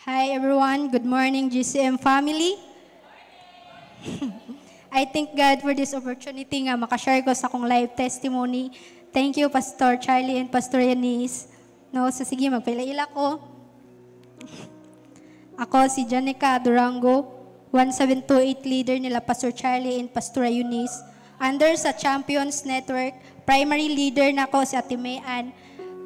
Hi everyone, good morning GCM family. I thank God for this opportunity nga makashare ko sa akong live testimony. Thank you Pastor Charlie and Pastor Yanis. No, so sige magpaila ko. Ako si Janica Durango, 1728 leader nila Pastor Charlie and Pastor Eunice. Under sa Champions Network, primary leader na ko si Ate Mayan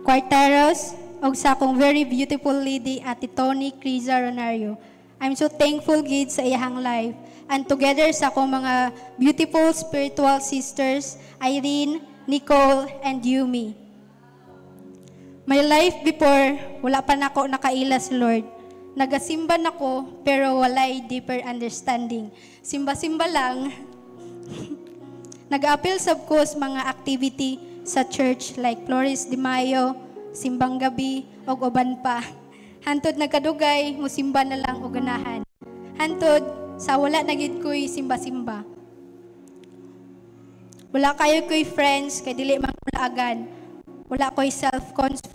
Quarteros o sa akong very beautiful lady Ate Tony Criza Ronario. I'm so thankful gid sa iyang life and together sa akong mga beautiful spiritual sisters Irene, Nicole, and Yumi. My life before, wala pa nako nakaila sa Lord. Nagasimba nako pero walay deeper understanding. Simba-simba lang. Nag-appeal sab ko sa mga activity sa church like Flores de Mayo, Simbang Gabi, o uban pa. Hantod nagkadugay, musimba na lang o ganahan. Hantod, sa wala nagid ko'y simba-simba. Wala kayo ko'y friends, kay dili mangulaagan. Wala ko'y self-confidence,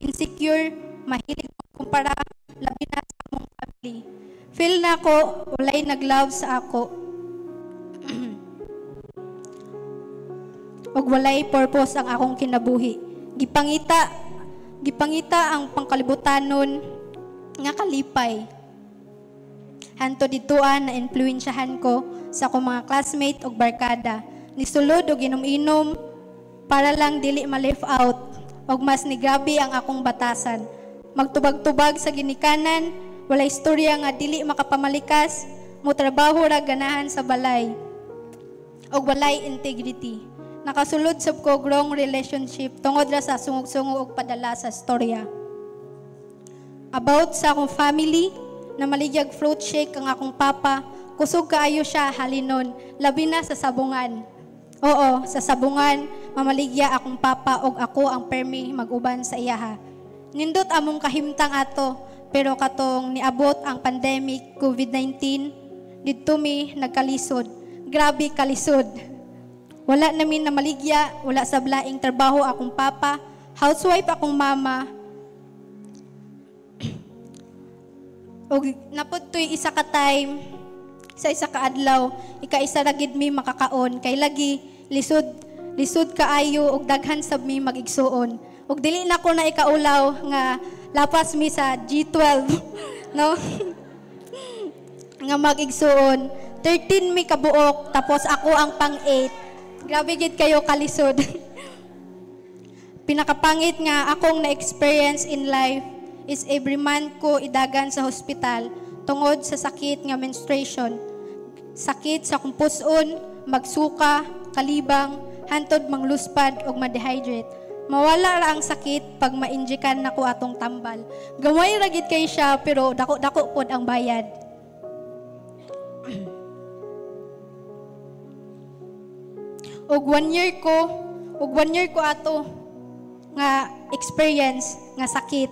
insecure, mahilig kumpara, labi na sa among family. Feel na ko, walay nag-love sa ako. og walay purpose ang akong kinabuhi. Gipangita ang pangkalibutanon nga kalipay. Hanto dituan na influensyahan ko sa akong mga classmate og barkada. Nisulod og inom-inom para lang dili ma-left out og mas nigrabe ang akong batasan. Magtubag-tubag sa ginikanan, walay istorya nga dili makapamalikas, mo trabaho ra ganahan sa balay og walay integrity. Nakasulod sab ko grong relationship tungod ra sa sungog-sungog og padala sa storya. About sa akong family, na maligyag fruit shake ang akong papa, kusog kaayo siya halinon, labi na sa sabungan. Oo, sa sabungan, mamaligya akong papa og ako ang permi mag-uban sa iyaha. Nindot among kahimtang ato, pero katong niabot ang pandemic COVID-19, didto mi nagkalisod. Grabe kalisod. Wala namin na maligya, wala sa blaing trabaho akong papa, housewife akong mama. O napod to'y isa ka time, sa isa ka adlaw, ika-isa ragid mi makakaon, kay lagi, lisod kaayo, og daghan sab mi mag-igsuon. Og dili na ko na ikaulaw, nga lapas mi sa G12, no? Nga mag-igsuon. 13 mi kabuok, tapos ako ang pang-8. Grabe gid kayo kalisod. Pinakapangit nga akong na-experience in life is every month ko idagan sa hospital tungod sa sakit nga menstruation. Sakit sa kumpuson, magsuka, kalibang, hantod mangluspad og ma-dehydrate. Mawala ra ang sakit pag ma-injekan nako atong tambal. Gamay ra gid kay siya pero dako-dako pod ang bayad. Og 1 year ko ato nga experience nga sakit.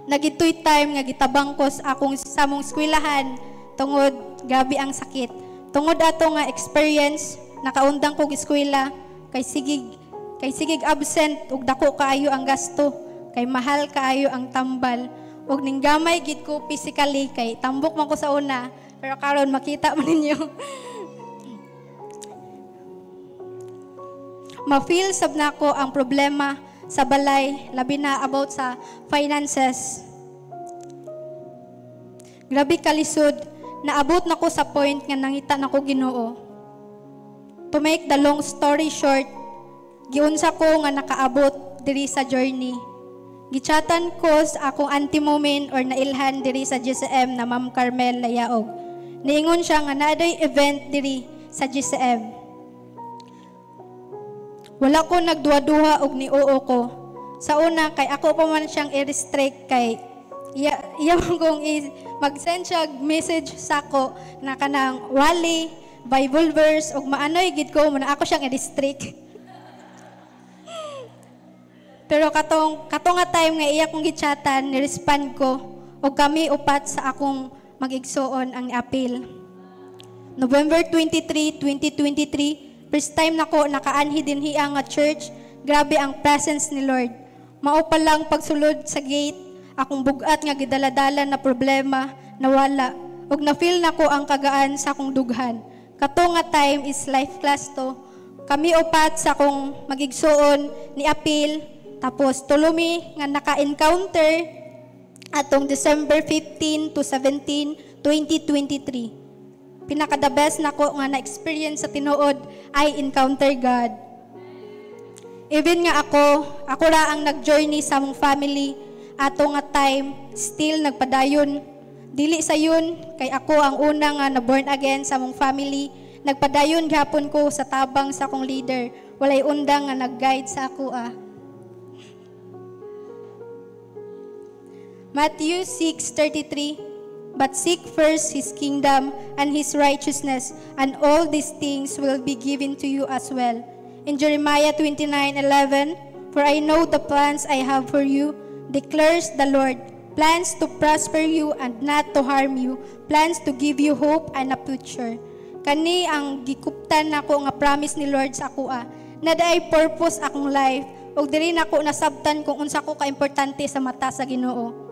Nagitoy time nga gitabang ko sa akong samong eskwelahan tungod gabi ang sakit. Tungod ato nga experience nakaundang kog eskwela kay sigig absent ug dako kaayo ang gasto, kay mahal kaayo ang tambal ug ninggamay gid ko physically kay tambok man ko sa una pero karon makita man ninyo. Ma-feel sab nako ang problema sa balay, labi na about sa finances. Grabe kalisod, naabot nako sa point nga nangita nako Ginoo. To make the long story short, giunsa ko nga nakaabot diri sa journey. Gichatan ko sa akong anti-moment or nailhan diri sa GCM na Ma'am Carmel Layaog. Niingon siya nga naaday event diri sa GCM. Wala ko nagduha-duha og nioo ko. Sa una, kay ako pa man siyang i-restrict kay iya kong mag-send siya message sa ako na kanang wali, Bible verse, og maanoy gid ko, muna ako siyang i-restrict. Pero katong nga time nga iya kong gichatan, ni-respond ko, og kami upat sa akong mag-igsuon ang appeal. November 23, 2023, first time nako nakaanhi dinhi ang church, grabe ang presence ni Lord. Mao pa lang pagsulod sa gate, Akong bugat nga gidaladala na problema nawala ug na-feel nako ang kagaan sa akong dughan. Kato nga time is life class to. Kami upat sa akong magigsuon ni apil tapos tulumi nga naka-encounter atong December 15 to 17, 2023. Pinaka-the best nako nga na-experience sa tinuod ay encounter God. Even nga ako ra ang nag-journey sa mong family, ato nga time, still nagpadayon. Dili sa yun, kay ako ang una nga na-born again sa mong family, nagpadayon gihapon ko sa tabang sa akong leader. Walay undang nga nag-guide sa ako Matthew 6:33. But seek first His kingdom and His righteousness, and all these things will be given to you as well. In Jeremiah 29:11, for I know the plans I have for you, declares the Lord, plans to prosper you and not to harm you, plans to give you hope and a future. Kani ang gikuptan nako nga promise ni Lord sa ako na daay purpose akong life, ug diri nako nasabtan kung unsa ko kaimportante sa mata sa Ginoo.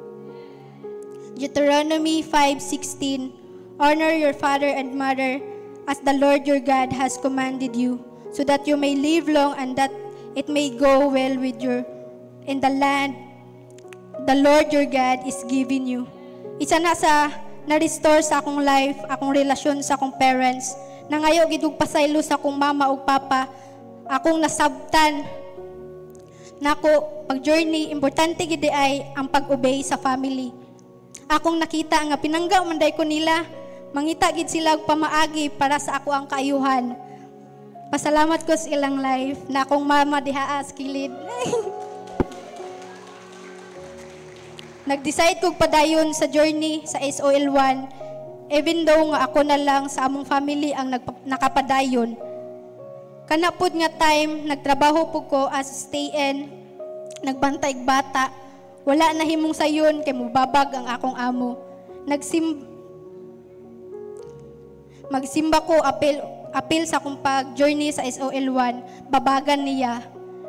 Deuteronomy 5:16, honor your father and mother as the Lord your God has commanded you, so that you may live long and that it may go well with you in the land the Lord your God is giving you. Isa na sa na-restore sa akong life, akong relasyon sa akong parents, na ngayo gidug pasaylo sa akong mama ug papa, akong nasabtan nako pag-journey, importante gid ay ang pag-obey sa family. Akong nakita nga pinangga manday ko nila, mangita gid sila og pamaagi para sa ako ang kaayuhan. Pasalamat ko sa ilang life na akong mama diha sa kilid. Nag-decide kog padayon sa journey sa SOL1, even though nga ako na lang sa among family ang nakapadayon. Kanapod nga time, nagtrabaho po ko as stay-in, nagbantay bata. Wala na himong sayon kay mubabag ang akong amo. Magsimba ko apil sa akong pag-journey sa SOL1, babagan niya.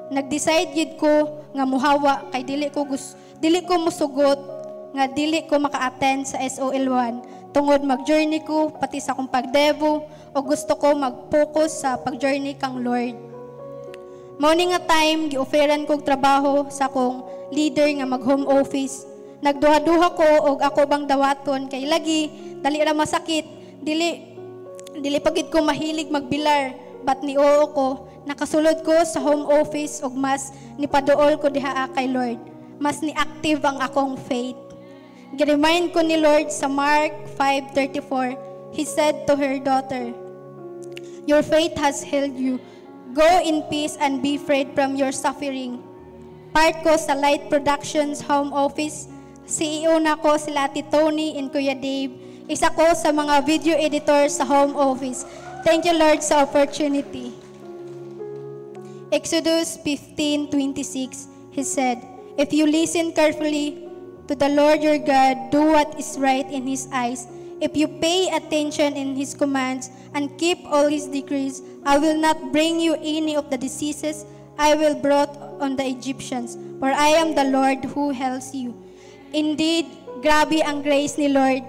Nag-decide gid ko nga muhawa kay dili ko musugot nga dili ko maka-attend sa SOL1 tungod mag-journey ko pati sa akong pagdevo o gusto ko mag-focus sa pag-journey kang Lord. Morning nga time, gi-offeran kong trabaho sa akong leader nga mag-home office. Nagduha-duha ko og ako bang dawaton kay lagi dali ra masakit. Dili pagid ko mahilig magbilar, but ni oo ko nakasulod ko sa home office og mas nipaduol ko diha kay Lord. Mas ni active ang akong faith. Gi-remind ko ni Lord sa Mark 5:34. He said to her daughter, your faith has healed you. Go in peace and be freed from your suffering. Part ko sa Light Productions home office. CEO na ko sila Ate Tony and Kuya Dave. Isa ko sa mga video editor sa home office. Thank you Lord sa opportunity. Exodus 15:26, He said, if you listen carefully to the Lord your God, do what is right in His eyes. If you pay attention in His commands and keep all His decrees, I will not bring you any of the diseases I will brought on the Egyptians, for I am the Lord who helps you. Indeed, grabe ang grace ni Lord.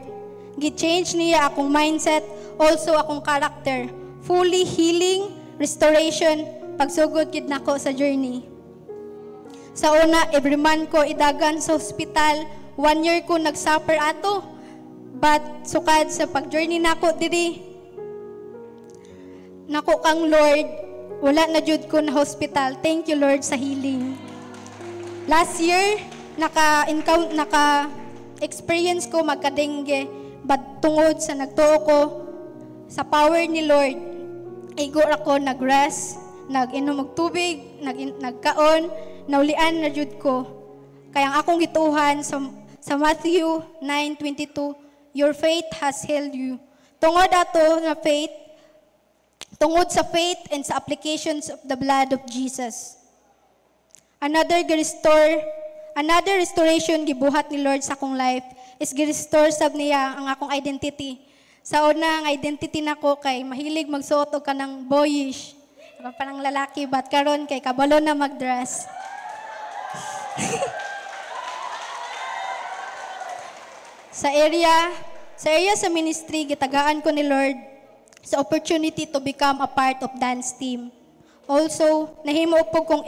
Gi-change niya akong mindset, also akong character. Fully healing, restoration, pagsugod gid nako sa journey. Sa una, every month ko idagan sa hospital. 1 year ko nag-suffer ato. But sukad sa pag-journey nako diri, nako kang Lord, wala na jud ko na hospital. Thank you Lord sa healing. Last year, naka-experience ko magka-dengue, but tungod sa nagtuo ko sa power ni Lord, igo ako nag-rest, nag-inom og tubig, nagkaon, naulian na jud ko. Kaya ang akong gituhan sa Matthew 9:22, your faith has healed you. Tungod ato na faith, tungod sa faith and sa applications of the blood of Jesus. Another restoration gibuhat ni Lord sa akong life is gi-restore sab niya ang akong identity. Sa una, ang identity nako kay mahilig magsuot og kanang boyish, panang lalaki, but karon kay kabalo na mag-dress. Sa area sa ministry, gitagaan ko ni Lord sa opportunity to become a part of dance team. Also, nahimo po kong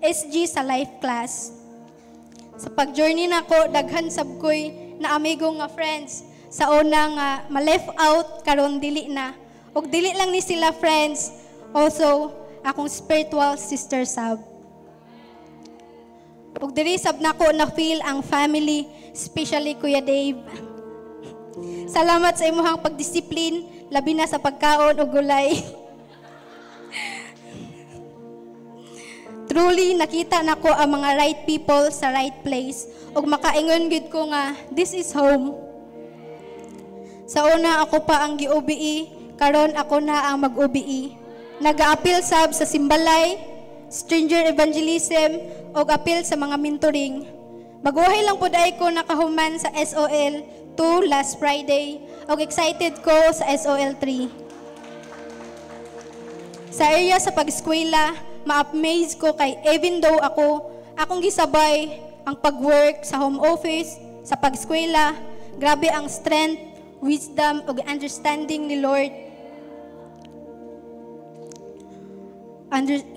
SG sa life class. Sa pag-journey na ko, daghan sab ko'y na amigo nga friends. Sa unang ma-left out, karon dili na. Og dili lang ni sila friends, also akong spiritual sister sab. Og diri sab nako na feel ang family, especially Kuya Dave. Salamat sa imong pagdisiplin, labi na sa pagkaon o gulay. Truly, nakita nako ang mga right people sa right place ug makaingon gid ko nga, this is home. Sa una ako pa ang giubii, karon ako na ang mag-ubii. Nag-appeal sab sa simbalay, stranger evangelism ug appeal sa mga mentoring. Maguhay lang pud ay ko nakahuman sa SOL 2 last Friday ug excited ko sa SOL 3. Sa area sa pag-eskwela, ma-amaze ko kay even though akong gisabay ang pag-work sa home office, sa pag-eskwela, grabe ang strength, wisdom ug understanding ni Lord.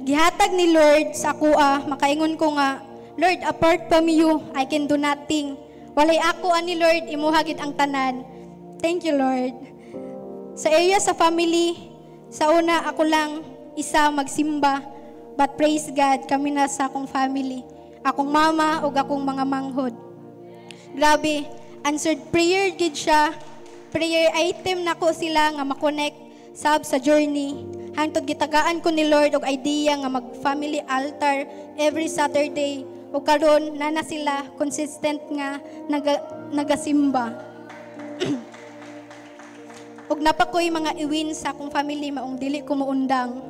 Gihatag ni Lord sa kuha, makaingon ko nga, Lord, apart from you, I can do nothing. Walay ako ani Lord, imuhagid ang tanan. Thank you, Lord. Sa area sa family, sa una ako lang isa magsimba, but praise God, kami na sa akong family. Akong mama o akong mga manghod. Grabe, answered prayer gid siya. Prayer item nako sila nga makonect sab sa journey. Hangtod gitagaan ko ni Lord og idea nga mag-family altar every Saturday. O karon na sila consistent nga nagasimba. Og napakoy mga iwin sa akong family maong dili ko muundang.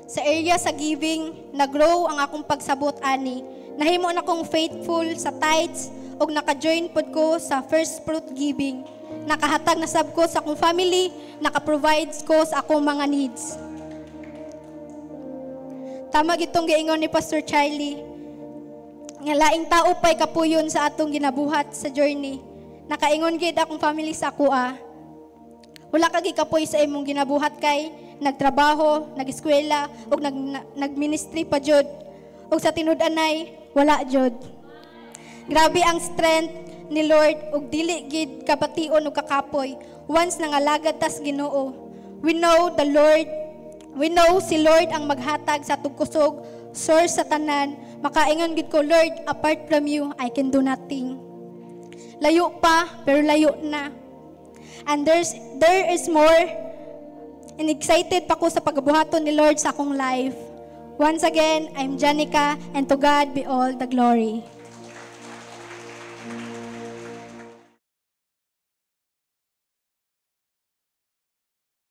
Sa area sa giving, nag-grow ang akong pagsabot ani. Nahimo na kong faithful sa tithes og naka-join pod ko sa first fruit giving. Nakahatag na sab ko sa akong family, naka-provide ko sa akong mga needs. Tama gitong giingon ni Pastor Charlie. Nga laing tao pa'y kapuyon sa atong ginabuhat sa journey. Nakaingon gid akong family sa kuha. Wala ka gikapoy sa imong ginabuhat kay nagtrabaho, nag-eskwela, ug nag-ministry pa jud. Ug sa tinud-anay, wala jud. Grabe ang strength ni Lord ug dili gid kabation ug kakapoy once nangalagad tas Ginoo. We know si Lord ang maghatag sa tugkusog, source sa tanan. Makaingon gid ko, Lord, apart from you, I can do nothing. Layo pa, pero layo na. And there is more. And excited pa ko sa pagbuhaton ni Lord sa akong life. Once again, I'm Janica, and to God be all the glory.